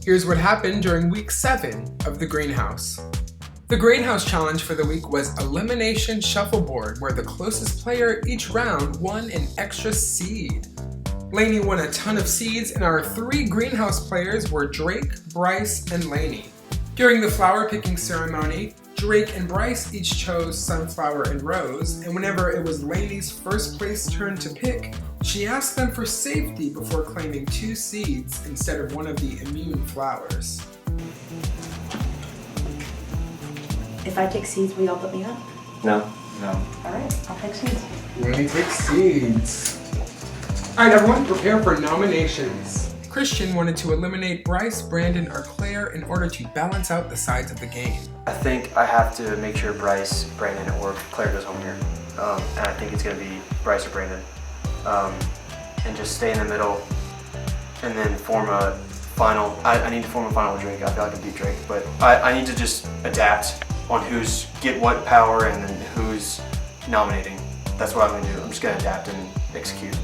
Here's what happened during week 7 of the Greenhouse. The Greenhouse challenge for the week was Elimination Shuffleboard, where the closest player each round won an extra seed. Lainey won a ton of seeds, and our 3 Greenhouse players were Drake, Bryce, and Lainey. During the flower picking ceremony, Drake and Bryce each chose Sunflower and Rose, and whenever it was Lainey's first place turn to pick, she asked them for safety before claiming 2 seeds instead of one of the immune flowers. If I take seeds, will y'all put me up? No. Alright, I'll take seeds. Lainey takes seeds. Alright everyone, prepare for nominations. Christian wanted to eliminate Bryce, Brandon, or Claire in order to balance out the sides of the game. I think I have to make sure Bryce, Brandon, or Claire goes home here. And I think it's going to be Bryce or Brandon. And just stay in the middle and then form a final. I need to form a final with Drake. I feel like I can beat Drake, but I need to just adapt on who's get what power and then who's nominating. That's what I'm going to do. I'm just going to adapt and execute.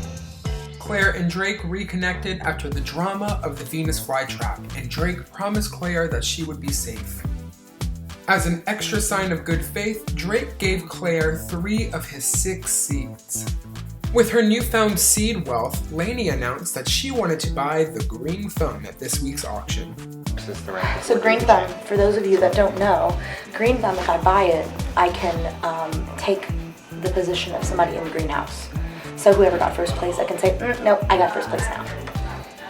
Claire and Drake reconnected after the drama of the Venus flytrap, and Drake promised Claire that she would be safe. As an extra sign of good faith, Drake gave Claire 3 of his 6 seeds. With her newfound seed wealth, Lainey announced that she wanted to buy the Green Thumb at this week's auction. So Green Thumb, for those of you that don't know, Green Thumb, if I buy it, I can take the position of somebody in the greenhouse. So whoever got first place, I can say, nope, I got first place now.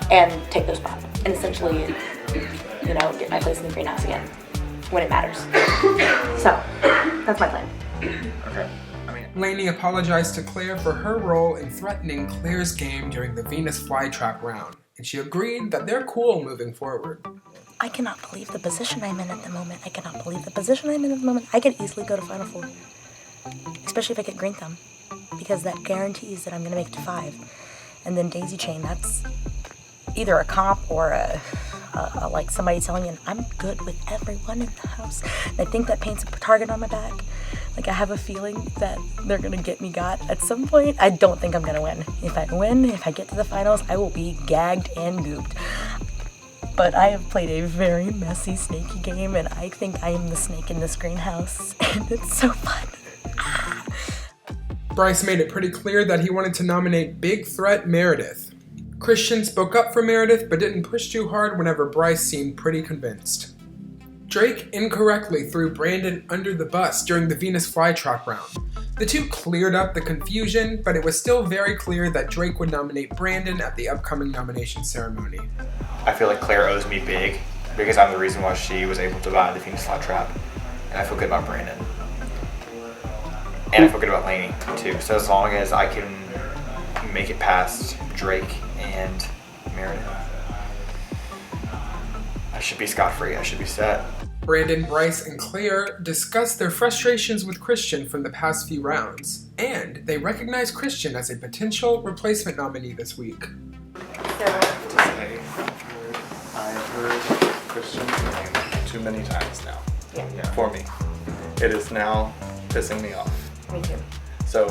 And take their spot. And essentially, get my place in the greenhouse again when it matters. So, that's my plan. Okay. Lainey apologized to Claire for her role in threatening Claire's game during the Venus flytrap round, and she agreed that they're cool moving forward. I cannot believe the position I'm in at the moment. I could easily go to Final Four. Especially if I get Green Thumb. Because that guarantees that I'm going to make it to 5. And then Daisy Chain, that's either a comp or a like somebody telling me I'm good with everyone in the house. And I think that paints a target on my back. Like I have a feeling that they're going to get me got at some point. I don't think I'm going to win. If I get to the finals, I will be gagged and gooped. But I have played a very messy, snaky game, and I think I am the snake in this greenhouse. And it's so fun. Bryce made it pretty clear that he wanted to nominate Big Threat Meredith. Christian spoke up for Meredith but didn't push too hard whenever Bryce seemed pretty convinced. Drake incorrectly threw Brandon under the bus during the Venus flytrap round. The two cleared up the confusion, but it was still very clear that Drake would nominate Brandon at the upcoming nomination ceremony. I feel like Claire owes me big because I'm the reason why she was able to buy the Venus flytrap, and I feel good about Brandon. And I feel good about Lainey, too. So as long as I can make it past Drake and Meredith, I should be scot-free. I should be set. Brandon, Bryce, and Claire discussed their frustrations with Christian from the past few rounds, and they recognized Christian as a potential replacement nominee this week. I've heard Christian's name too many times now. Yeah. For me. It is now pissing me off. Me too. So,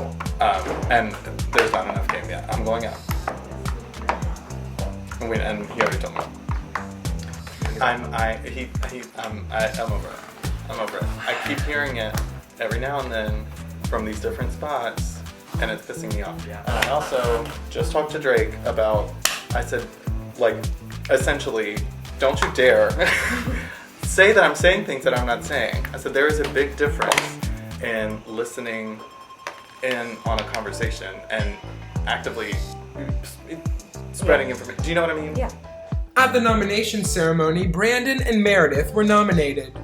and there's not enough game yet. I'm going out. And he already told me. I'm over it. I'm over it. I keep hearing it every now and then from these different spots, and it's pissing me off. Yeah. And I also just talked to Drake about, I said, essentially, don't you dare say that I'm saying things that I'm not saying. I said, there is a big difference in listening in on a conversation and actively spreading information. Do you know what I mean? Yeah. At the nomination ceremony, Brandon and Meredith were nominated.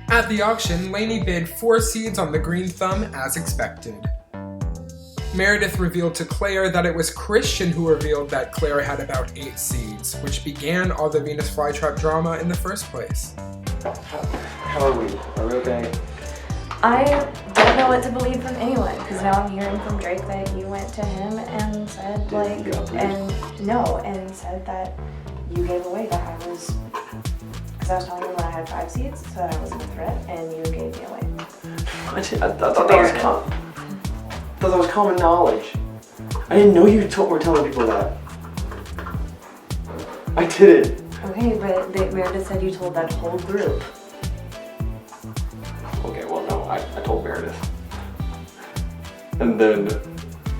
At the auction, Lainey bid 4 seeds on the Green Thumb as expected. Meredith revealed to Claire that it was Christian who revealed that Claire had about 8 seeds, which began all the Venus flytrap drama in the first place. How are we? Are we okay? I don't know what to believe from anyone, because now I'm hearing from Drake that you went to him and said, and said that you gave away that I was, because I was telling you when I had 5 seeds, so that I wasn't a threat, and you gave me away. I thought that was common knowledge. I didn't know you were telling people that. I did it. Okay. Okay, but Meredith said you told that whole group. Okay, well, no, I told Meredith. And then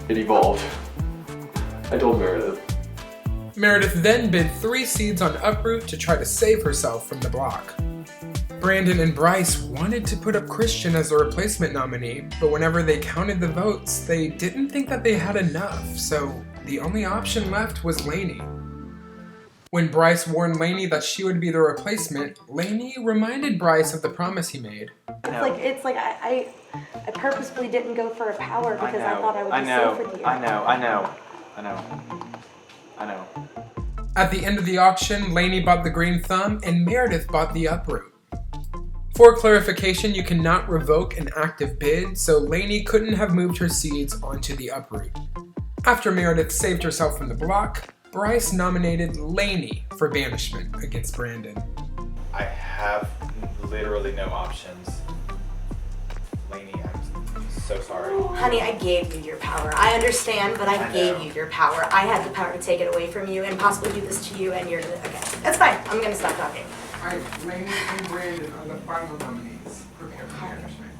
it evolved. I told Meredith. Meredith then bid 3 seeds on Uproot to try to save herself from the block. Brandon and Bryce wanted to put up Christian as the replacement nominee, but whenever they counted the votes, they didn't think that they had enough, so the only option left was Lainey. When Bryce warned Lainey that she would be the replacement, Lainey reminded Bryce of the promise he made. It's like I purposefully didn't go for a power because I thought I would be safe with you. I know. At the end of the auction, Lainey bought the green thumb and Meredith bought the Uproot. For clarification, you cannot revoke an active bid, so Lainey couldn't have moved her seeds onto the Uproot. After Meredith saved herself from the block, Bryce nominated Lainey for banishment against Brandon. I have literally no options. Lainey, I'm so sorry. Honey, I gave you your power. I understand, but I gave you your power. I had the power to take it away from you and possibly do this to you, and you're gonna. Okay, that's fine. I'm gonna stop talking. Alright, Lainey and Brandon are the final nominees. Prepare for banishment.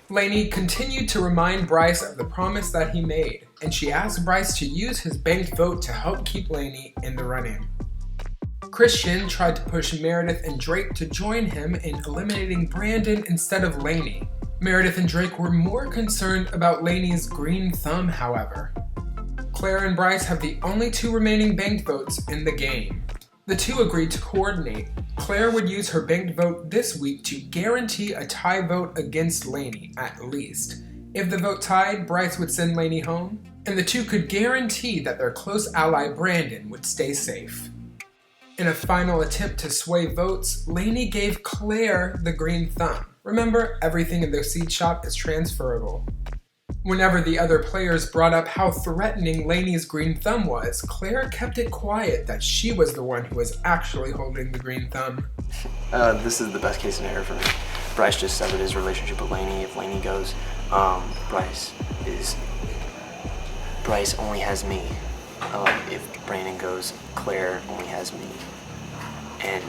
Lainey continued to remind Bryce of the promise that he made, and she asked Bryce to use his banked vote to help keep Lainey in the running. Christian tried to push Meredith and Drake to join him in eliminating Brandon instead of Lainey. Meredith and Drake were more concerned about Lainey's green thumb, however. Claire and Bryce have the only 2 remaining banked votes in the game. The 2 agreed to coordinate. Claire would use her banked vote this week to guarantee a tie vote against Lainey, at least. If the vote tied, Bryce would send Lainey home, and the 2 could guarantee that their close ally Brandon would stay safe. In a final attempt to sway votes, Lainey gave Claire the green thumb. Remember, everything in their seed shop is transferable. Whenever the other players brought up how threatening Lainey's green thumb was, Claire kept it quiet that she was the one who was actually holding the green thumb. This is the best case scenario for me. Bryce just severed his relationship with Lainey. If Lainey goes, Bryce only has me. If Brandon goes, Claire only has me. And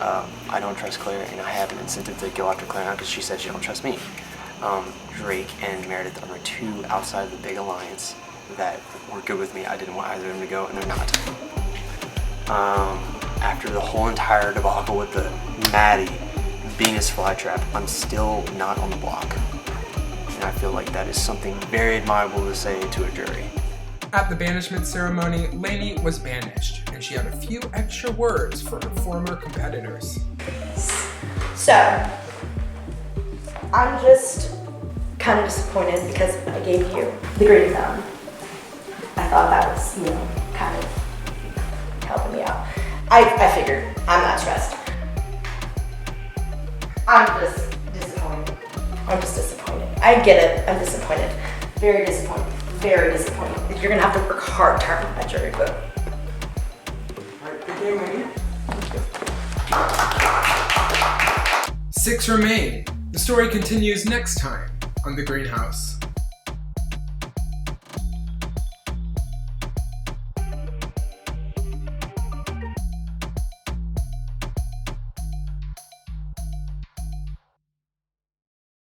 I don't trust Claire, and I have an incentive to go after Claire now because she said she don't trust me. Drake and Meredith are 2 outside of the big alliance that were good with me. I didn't want either of them to go, and they're not. After the whole entire debacle with the Maddie Venus flytrap, I'm still not on the block. And I feel like that is something very admirable to say to a jury. At the banishment ceremony, Lainey was banished, and she had a few extra words for her former competitors. So, I'm just kind of disappointed because I gave you the green thumb. I thought that was, kind of helping me out. I figured I'm not stressed. I'm just disappointed. I get it. I'm disappointed. Very disappointed. Very disappointed. You're gonna have to work hard to earn that jury vote. Alright, good game, Lainey. 6 remain. The story continues next time on The Greenhouse.